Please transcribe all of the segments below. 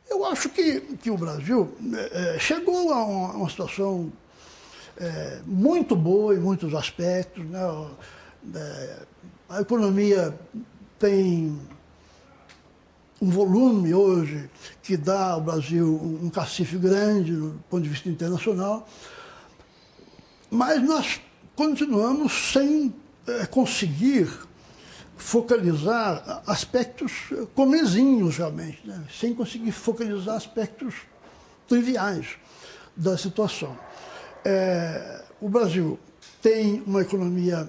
Eu acho que o Brasil chegou a uma situação muito boa em muitos aspectos, né? A economia tem um volume hoje que dá ao Brasil um cacife grande do ponto de vista internacional, mas nós continuamos sem conseguir focalizar aspectos comezinhos realmente, né? Sem conseguir focalizar aspectos triviais da situação. O Brasil tem uma economia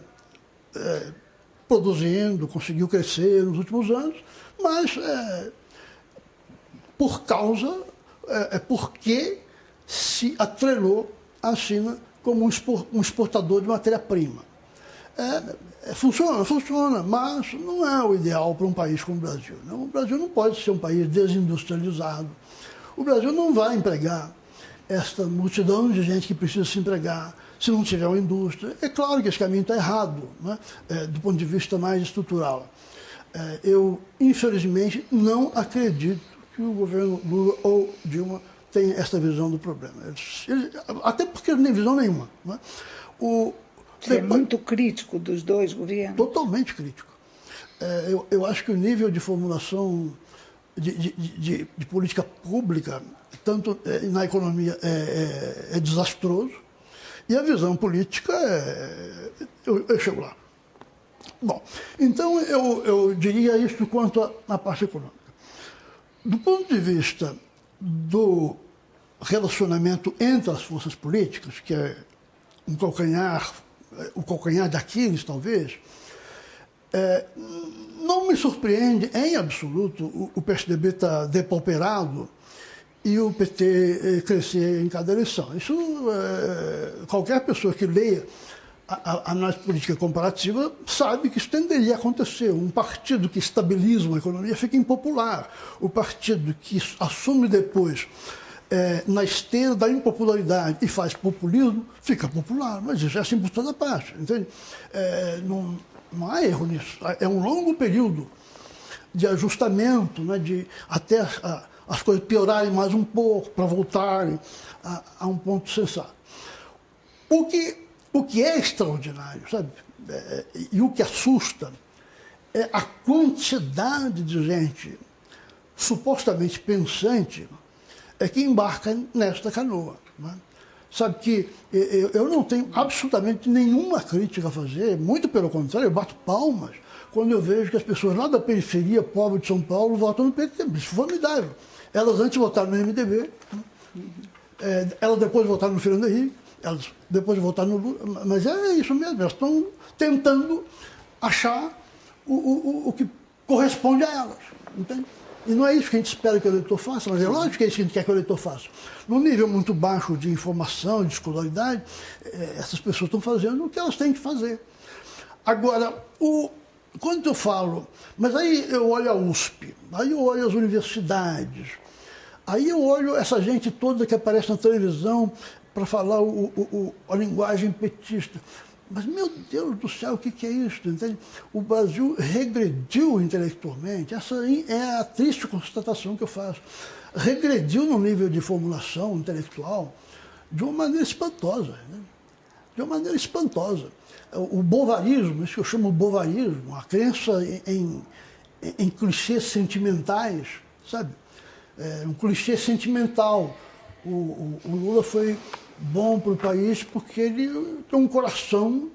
produzindo, conseguiu crescer nos últimos anos, mas porque se atrelou à China como um exportador de matéria-prima. Funciona, mas não é o ideal para um país como o Brasil. Não? O Brasil não pode ser um país desindustrializado. O Brasil não vai empregar esta multidão de gente que precisa se empregar se não tiver uma indústria. É claro que esse caminho está errado, né? Do ponto de vista mais estrutural. Eu, infelizmente, não acredito que o governo Lula ou Dilma tenha essa visão do problema. Até porque não tem visão nenhuma. Né? Você é muito crítico dos dois governos? Totalmente crítico. Eu acho que o nível de formulação de política pública, tanto na economia, é desastroso, e a visão política eu chego lá. Bom, então eu diria isso quanto à parte econômica. Do ponto de vista do relacionamento entre as forças políticas, que é o calcanhar de Aquiles, talvez, não me surpreende em absoluto o PSDB estar depauperado e o PT crescer em cada eleição. Isso, qualquer pessoa que leia a análise política comparativa sabe que isso tenderia a acontecer. Um partido que estabiliza uma economia fica impopular. O partido que assume depois na esteira da impopularidade e faz populismo, fica popular. Mas isso é assim por toda parte, entende? Não há erro nisso. É um longo período de ajustamento, né, até as coisas piorarem mais um pouco, para voltarem a um ponto sensato. O que é extraordinário, sabe? E o que assusta é a quantidade de gente supostamente pensante que embarca nesta canoa. Né? Sabe que eu não tenho absolutamente nenhuma crítica a fazer, muito pelo contrário, eu bato palmas quando eu vejo que as pessoas lá da periferia pobre de São Paulo votam no PT. Isso é formidável. Elas antes votaram no MDB, elas depois votaram no Fernando Henrique, elas depois votaram no Lula, mas é isso mesmo, elas estão tentando achar o que corresponde a elas, entende? E não é isso que a gente espera que o eleitor faça, mas é lógico que é isso que a gente quer que o eleitor faça. Num nível muito baixo de informação, de escolaridade, essas pessoas estão fazendo o que elas têm que fazer. Agora, quando eu falo, mas aí eu olho a USP, aí eu olho as universidades, aí eu olho essa gente toda que aparece na televisão para falar a linguagem petista. Mas, meu Deus do céu, o que é isso? Entende? O Brasil regrediu intelectualmente. Essa é a triste constatação que eu faço. Regrediu no nível de formulação intelectual de uma maneira espantosa. Né? De uma maneira espantosa. O bovarismo, isso que eu chamo de bovarismo, a crença em clichês sentimentais, sabe? Um clichê sentimental. O Lula foi bom para o país porque ele tem um coração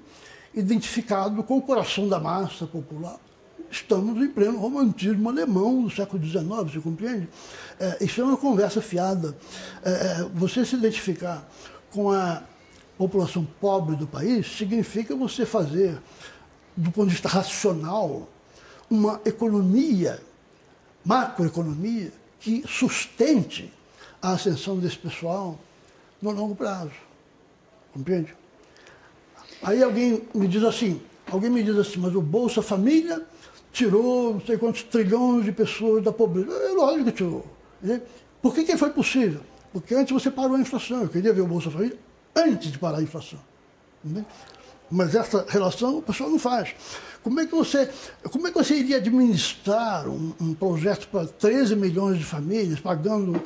identificado com o coração da massa popular. Estamos em pleno romantismo alemão do século XIX, você compreende? Isso é uma conversa fiada. Você se identificar com a população pobre do país significa você fazer, do ponto de vista racional, uma economia, macroeconomia, que sustente a ascensão desse pessoal no longo prazo. Compreende? Aí alguém me diz assim, mas o Bolsa Família tirou não sei quantos trilhões de pessoas da pobreza. É lógico que tirou. Né? Por que foi possível? Porque antes você parou a inflação. Eu queria ver o Bolsa Família antes de parar a inflação. Né? mas essa relação o pessoal não faz. Como é que você iria administrar um projeto para 13 milhões de famílias, pagando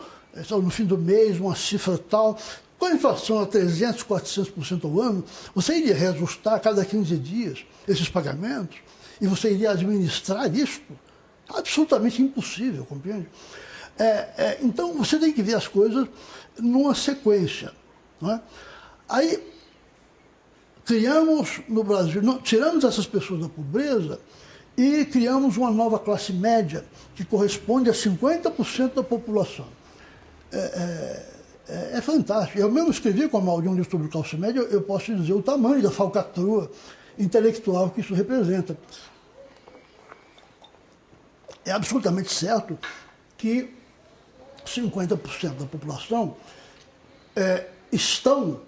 no fim do mês uma cifra tal, com a inflação a 300%, 400% ao ano, você iria reajustar a cada 15 dias esses pagamentos e você iria administrar isso? Absolutamente impossível, compreende? Então, você tem que ver as coisas numa sequência. Não é? Aí, criamos no Brasil, tiramos essas pessoas da pobreza e criamos uma nova classe média que corresponde a 50% da população. É fantástico. Eu mesmo escrevi com a Amauri um livro sobre classe média, eu posso dizer o tamanho da falcatrua intelectual que isso representa. É absolutamente certo que 50% da população estão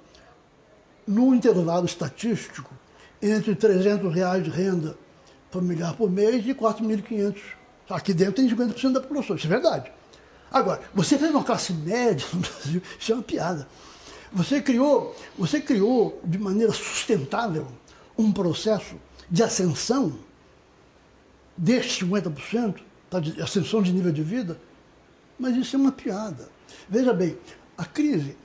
num intervalo estatístico entre R$300 de renda familiar por mês e 4.500. Aqui dentro tem 50% da população, isso é verdade. Agora, você fez uma classe média no Brasil, isso é uma piada. Você criou de maneira sustentável um processo de ascensão destes 50%, de ascensão de nível de vida, mas isso é uma piada. Veja bem, a crise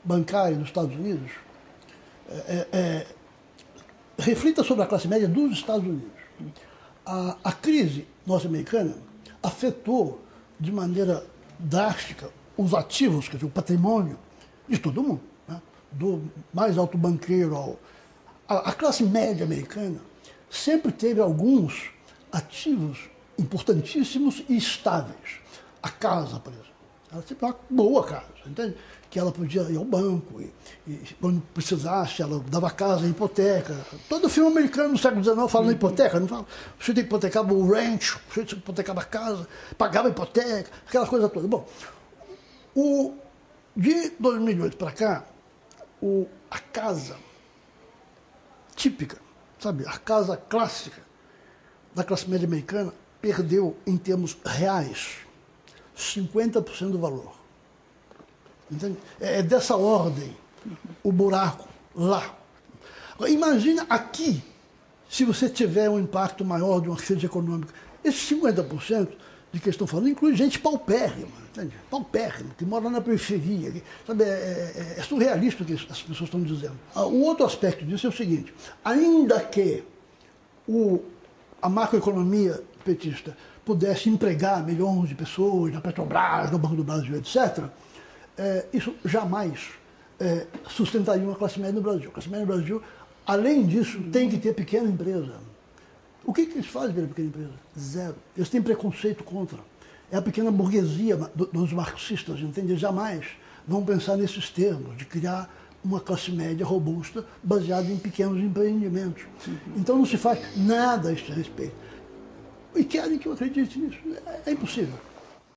bancária dos Estados Unidos reflita sobre a classe média dos Estados Unidos. A crise norte-americana afetou de maneira drástica os ativos, quer dizer, o patrimônio de todo mundo, né? Do mais alto banqueiro a classe média americana sempre teve alguns ativos importantíssimos e estáveis. A casa, por exemplo. Ela sempre uma boa casa, entende? Que ela podia ir ao banco e quando precisasse, ela dava casa em hipoteca. Todo filme americano no século XIX fala em hipoteca, não fala? O sujeito hipotecava o rancho, o sujeito hipotecava a casa, pagava a hipoteca, aquela coisa toda. Bom, de 2008 para cá, a casa típica, sabe, a casa clássica da classe média americana perdeu, em termos reais, 50% do valor. Entende? É dessa ordem o buraco lá. Agora, imagina aqui, se você tiver um impacto maior de uma crise econômica. Esses 50% de que estão falando inclui gente paupérrima, entende? Paupérrima, que mora na periferia. Sabe? É surrealista o que as pessoas estão dizendo. O outro aspecto disso é o seguinte: ainda que a macroeconomia petista pudesse empregar milhões de pessoas na Petrobras, no Banco do Brasil, etc., isso jamais sustentaria uma classe média no Brasil. A classe média no Brasil, além disso, tem que ter pequena empresa. O que eles fazem pela pequena empresa? Zero. Eles têm preconceito contra. É a pequena burguesia dos marxistas, entende? Jamais vão pensar nesses termos, de criar uma classe média robusta baseada em pequenos empreendimentos. Então não se faz nada a este respeito. E querem que eu acredite nisso. É impossível.